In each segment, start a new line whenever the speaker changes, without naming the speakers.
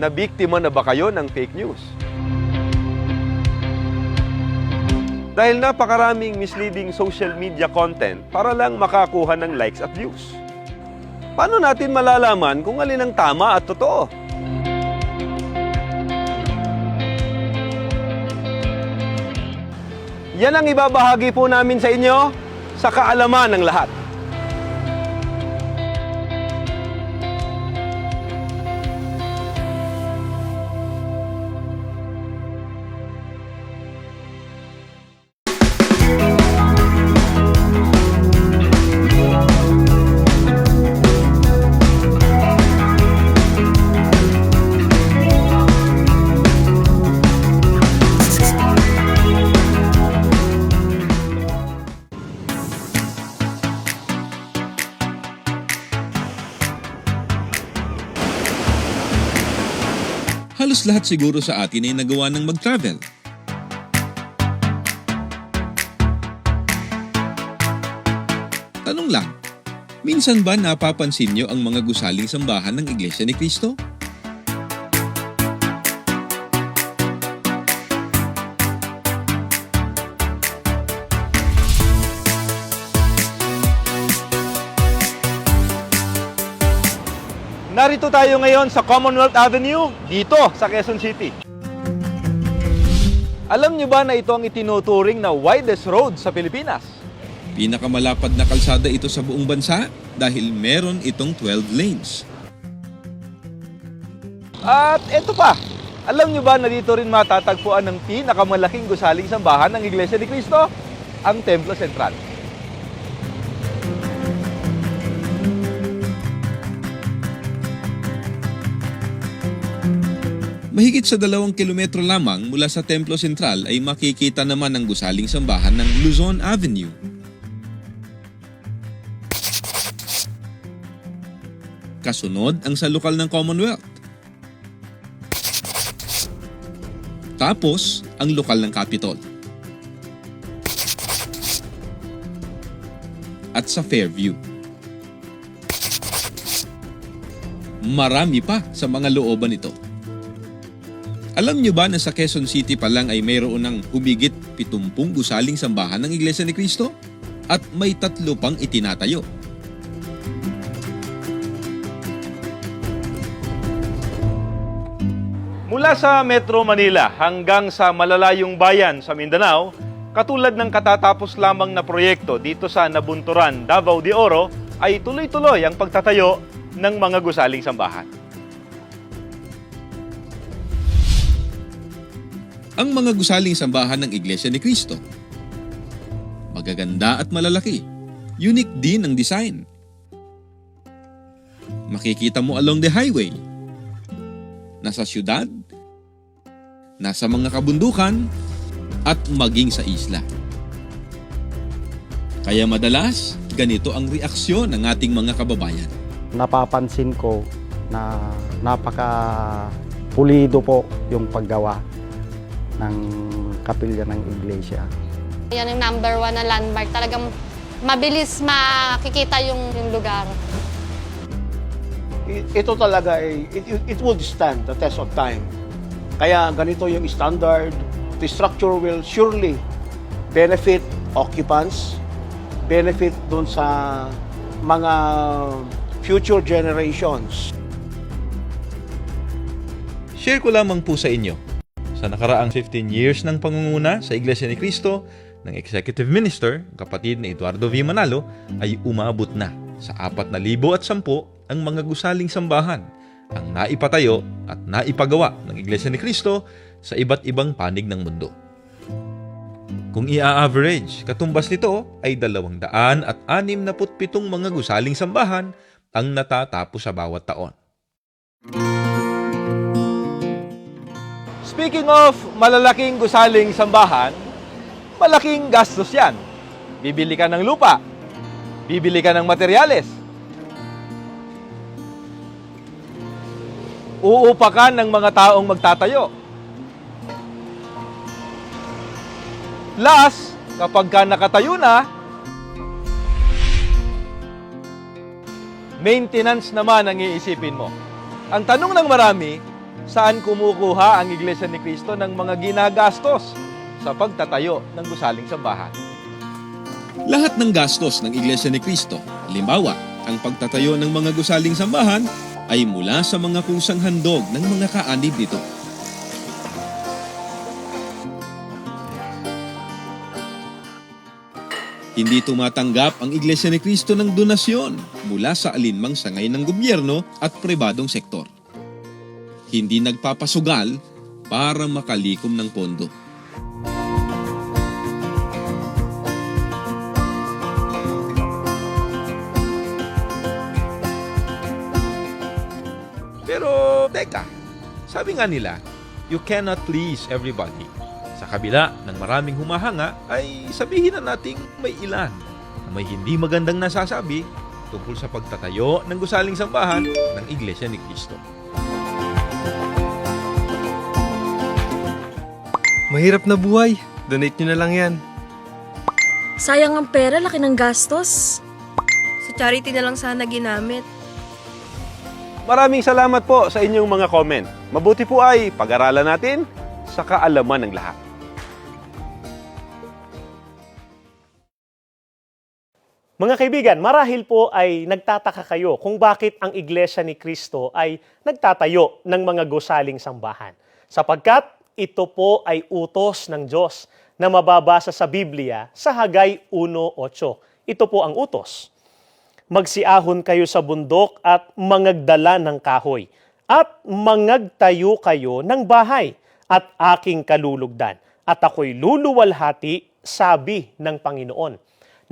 Nabiktima na ba kayo ng fake news? Dahil napakaraming misleading social media content para lang makakuha ng likes at views. Paano natin malalaman kung alin ang tama at totoo? Yan ang ibabahagi po namin sa inyo sa kaalaman ng lahat.
Halos lahat siguro sa atin ay nagawa ng mag-travel. Tanong lang, minsan ba napapansin nyo ang mga gusaling sambahan ng Iglesia ni Cristo?
Narito tayo ngayon sa Commonwealth Avenue, dito sa Quezon City. Alam niyo ba na ito ang itinuturing na widest road sa Pilipinas?
Pinakamalapad na kalsada ito sa buong bansa dahil meron itong 12 lanes.
At eto pa, alam niyo ba na dito rin matatagpuan ng pinakamalaking gusaling sambahan ng Iglesia ni Cristo? Ang Templo Central.
Mahigit sa 2 kilometro lamang mula sa Templo Central ay makikita naman ang gusaling sambahan ng Luzon Avenue. Kasunod ang sa lokal ng Commonwealth. Tapos ang lokal ng Capitol. At sa Fairview. Marami pa sa mga looban ito. Alam niyo ba na sa Quezon City pa lang ay mayroon ng humigit 70 gusaling sambahan ng Iglesia ni Cristo? At may 3 pang itinatayo.
Mula sa Metro Manila hanggang sa malalayong bayan sa Mindanao, katulad ng katatapos lamang na proyekto dito sa Nabunturan, Davao de Oro, ay tuloy-tuloy ang pagtatayo ng mga gusaling sambahan.
Ang mga gusaling sambahan ng Iglesia ni Cristo. Magaganda at malalaki. Unique din ang design. Makikita mo along the highway. Nasa syudad, nasa mga kabundukan, at maging sa isla. Kaya madalas, ganito ang reaksyon ng ating mga kababayan.
Napapansin ko na napaka-pulido po yung paggawa ng kapilya ng iglesia.
Yan ang number 1 na landmark. Talagang mabilis makikita yung lugar.
Ito talaga ay it would stand the test of time. Kaya ganito yung standard. The structure will surely benefit occupants, benefit dun sa mga future generations.
Share ko lamang po sa inyo. Sa nakaraang 15 years ng pangunguna sa Iglesia ni Cristo ng Executive Minister, kapatid ni Eduardo V. Manalo, ay umabot na sa 4,010 ang mga gusaling sambahan ang naipatayo at naipagawa ng Iglesia ni Cristo sa iba't ibang panig ng mundo. Kung i-average, katumbas nito ay 267 mga gusaling sambahan ang natatapos sa bawat taon. Speaking of malalaking gusaling sambahan, malaking gastos yan. Bibili ka ng lupa, bibili ka ng materyales, uupakan ng mga taong magtatayo. Last, kapag ka nakatayo na, maintenance naman ang iisipin mo. Ang tanong ng marami, saan kumukuha ang Iglesia ni Cristo ng mga ginagastos sa pagtatayo ng gusaling sambahan?
Lahat ng gastos ng Iglesia ni Cristo, halimbawa, ang pagtatayo ng mga gusaling sambahan, ay mula sa mga kusang handog ng mga kaanib nito. Hindi tumatanggap ang Iglesia ni Cristo ng donasyon mula sa alinmang sangay ng gobyerno at pribadong sektor. Hindi nagpapasugal para makalikom ng pondo.
Pero, teka, sabi nga nila, you cannot please everybody. Sa kabila ng maraming humahanga, ay sabihin na nating may ilan na may hindi magandang nasasabi tungkol sa pagtatayo ng gusaling sambahan ng Iglesia ni Cristo.
Mahirap na buhay. Donate nyo na lang yan.
Sayang ang pera, laki ng gastos.
Sa charity na lang sana ginamit.
Maraming salamat po sa inyong mga comment. Mabuti po ay pag-aralan natin sa kaalaman ng lahat.
Mga kaibigan, marahil po ay nagtataka kayo kung bakit ang Iglesia ni Cristo ay nagtatayo ng mga gusaling sambahan. Sapagkat ito po ay utos ng Diyos na mababasa sa Biblia sa Hagay 1:8. Ito po ang utos. Magsiahon kayo sa bundok at mangagdala ng kahoy at mangagtayo kayo ng bahay at aking kalulugdan at ako'y luluwalhati, sabi ng Panginoon.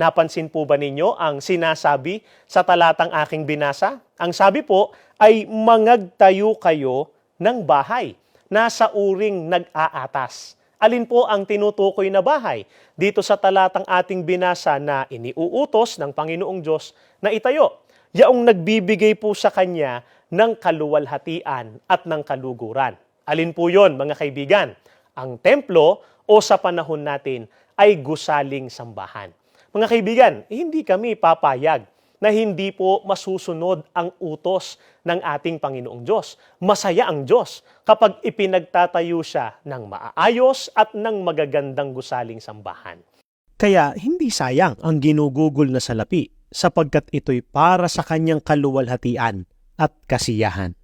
Napansin po ba ninyo ang sinasabi sa talatang aking binasa? Ang sabi po ay mangagtayo kayo ng bahay na sa uring nag-aatas. Alin po ang tinutukoy na bahay? Dito sa talatang ating binasa na iniuutos ng Panginoong Diyos na itayo. Yaong nagbibigay po sa Kanya ng kaluwalhatian at ng kaluguran. Alin po yon, mga kaibigan? Ang templo o sa panahon natin ay gusaling sambahan. Mga kaibigan, hindi kami papayag na hindi po masusunod ang utos ng ating Panginoong Diyos. Masaya ang Diyos kapag ipinagtatayo siya ng maayos at ng magagandang gusaling sambahan.
Kaya hindi sayang ang ginugugol na salapi sapagkat ito'y para sa kanyang kaluwalhatian at kasiyahan.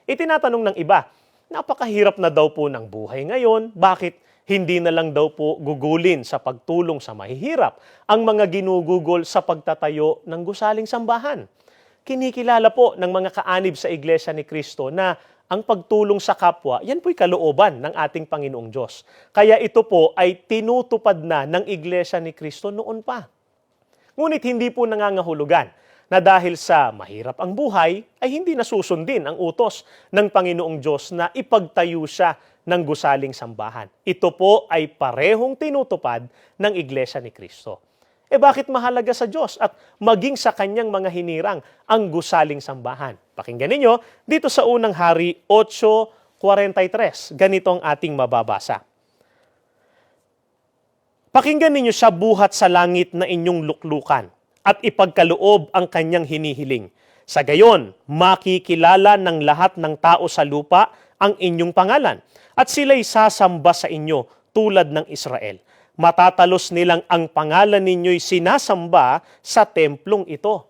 Itinatanong ng iba, napakahirap na daw po ng buhay ngayon, bakit hindi na lang daw po gugulin sa pagtulong sa mahihirap ang mga ginugugol sa pagtatayo ng gusaling sambahan? Kinikilala po ng mga kaanib sa Iglesia ni Cristo na ang pagtulong sa kapwa, yan po'y kalooban ng ating Panginoong Diyos. Kaya ito po ay tinutupad na ng Iglesia ni Cristo noon pa. Ngunit hindi po nangangahulugan na dahil sa mahirap ang buhay, ay hindi nasusundin ang utos ng Panginoong Diyos na ipagtayo siya ng gusaling sambahan. Ito po ay parehong tinutupad ng Iglesia ni Cristo. Bakit mahalaga sa Diyos at maging sa kanyang mga hinirang ang gusaling sambahan? Pakinggan ninyo dito sa unang Hari 8:43. Ganito ang ating mababasa. Pakinggan ninyo siya buhat sa langit na inyong luklukan at ipagkaloob ang kanyang hinihiling. Sa gayon, makikilala ng lahat ng tao sa lupa ang inyong pangalan at sila'y sasamba sa inyo tulad ng Israel. Matatalos nilang ang pangalan ninyo'y sinasamba sa templong ito.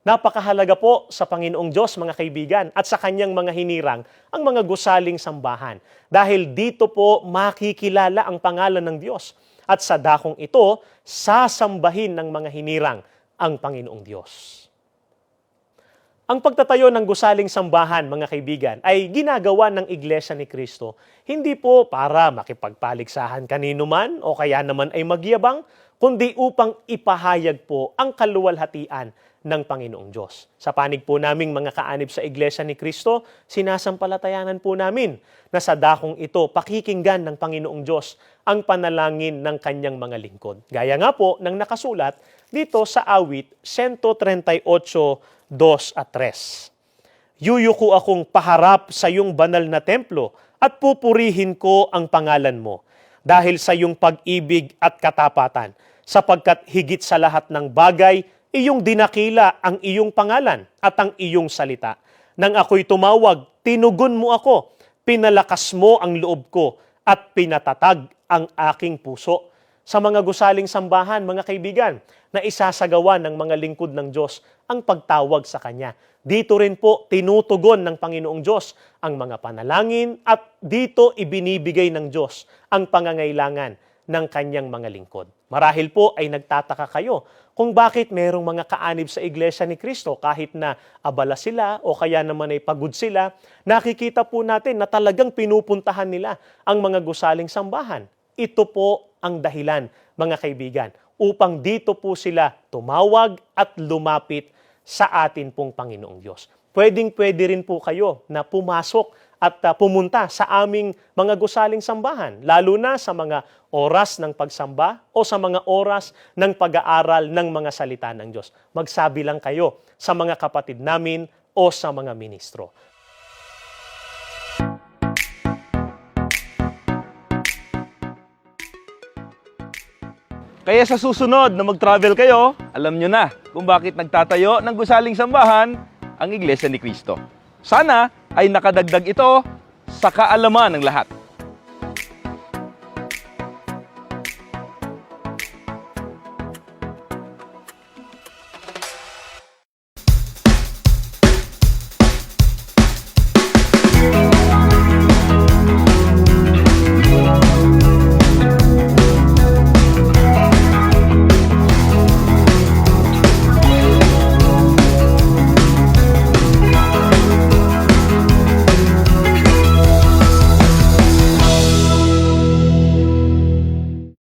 Napakahalaga po sa Panginoong Diyos, mga kaibigan, at sa kanyang mga hinirang, ang mga gusaling sambahan. Dahil dito po makikilala ang pangalan ng Diyos. At sa dakong ito, sasambahin ng mga hinirang ang Panginoong Diyos. Ang pagtatayo ng gusaling sambahan, mga kaibigan, ay ginagawa ng Iglesia ni Cristo hindi po para makipagpaligsahan kanino man o kaya naman ay magyabang, kundi upang ipahayag po ang kaluwalhatian ng Panginoong Diyos. Sa panig po naming mga kaanib sa Iglesia ni Cristo, sinasampalatayanan po namin na sa dakong ito pakikinggan ng Panginoong Diyos ang panalangin ng kanyang mga lingkod. Gaya nga po ng nakasulat dito sa awit 138:2 at 3. Yuyuko akong paharap sa iyong banal na templo at pupurihin ko ang pangalan mo dahil sa iyong pag-ibig at katapatan, sapagkat higit sa lahat ng bagay, iyong dinakila ang iyong pangalan at ang iyong salita. Nang ako'y tumawag, tinugon mo ako, pinalakas mo ang loob ko at pinatatag ang aking puso. Sa mga gusaling sambahan, mga kaibigan, na isasagawa ng mga lingkod ng Diyos ang pagtawag sa Kanya. Dito rin po tinutugon ng Panginoong Diyos ang mga panalangin at dito ibinibigay ng Diyos ang pangangailangan ng Kanyang mga lingkod. Marahil po ay nagtataka kayo kung bakit merong mga kaanib sa Iglesia ni Cristo kahit na abala sila o kaya naman ay pagod sila, nakikita po natin na talagang pinupuntahan nila ang mga gusaling sambahan. Ito po ang dahilan, mga kaibigan, upang dito po sila tumawag at lumapit sa atin pong Panginoong Diyos. Pwedeng-pwede rin po kayo na pumasok at pumunta sa aming mga gusaling sambahan, lalo na sa mga oras ng pagsamba o sa mga oras ng pag-aaral ng mga salita ng Diyos. Magsabi lang kayo sa mga kapatid namin o sa mga ministro.
Kaya sa susunod na mag-travel kayo, alam nyo na kung bakit nagtatayo ng gusaling sambahan ang Iglesia ni Cristo. Sana ay nakadagdag ito sa kaalaman ng lahat.